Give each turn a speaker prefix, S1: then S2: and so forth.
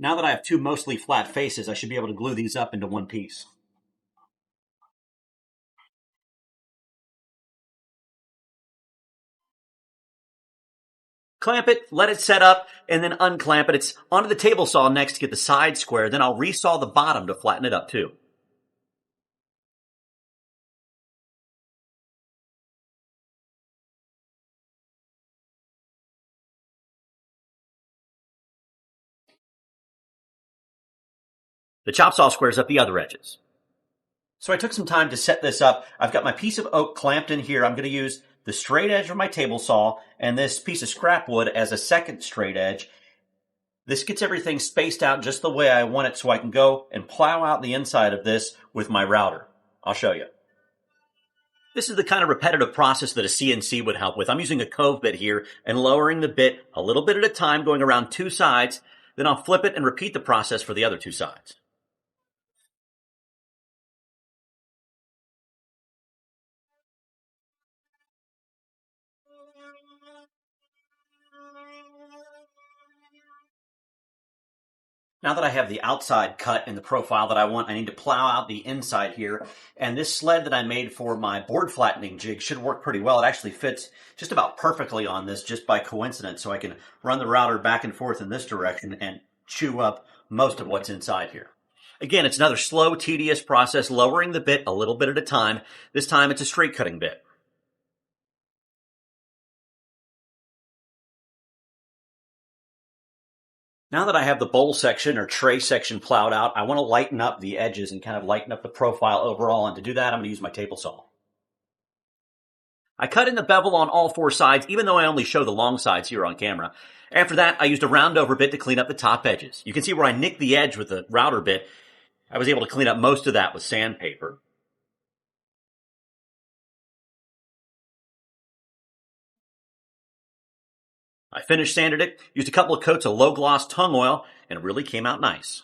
S1: Now that I have two mostly flat faces, I should be able to glue these up into one piece. Clamp it, let it set up, and then unclamp it. It's onto the table saw next to get the side square. Then I'll resaw the bottom to flatten it up too. The chop saw squares up the other edges. So I took some time to set this up. I've got my piece of oak clamped in here. I'm going to use the straight edge of my table saw and this piece of scrap wood as a second straight edge. This gets everything spaced out just the way I want it so I can go and plow out the inside of this with my router. I'll show you. This is the kind of repetitive process that a CNC would help with. I'm using a cove bit here and lowering the bit a little bit at a time, going around two sides. Then I'll flip it and repeat the process for the other two sides. Now that I have the outside cut in the profile that I want, I need to plow out the inside here. And this sled that I made for my board flattening jig should work pretty well. It actually fits just about perfectly on this just by coincidence. So I can run the router back and forth in this direction and chew up most of what's inside here. Again, it's another slow, tedious process, lowering the bit a little bit at a time. This time it's a straight cutting bit. Now that I have the bowl section or tray section plowed out, I want to lighten up the edges and kind of lighten up the profile overall. And to do that, I'm going to use my table saw. I cut in the bevel on all four sides, even though I only show the long sides here on camera. After that, I used a round over bit to clean up the top edges. You can see where I nicked the edge with the router bit. I was able to clean up most of that with sandpaper. I finished sanded it, used a couple of coats of low gloss tung oil, and it really came out nice.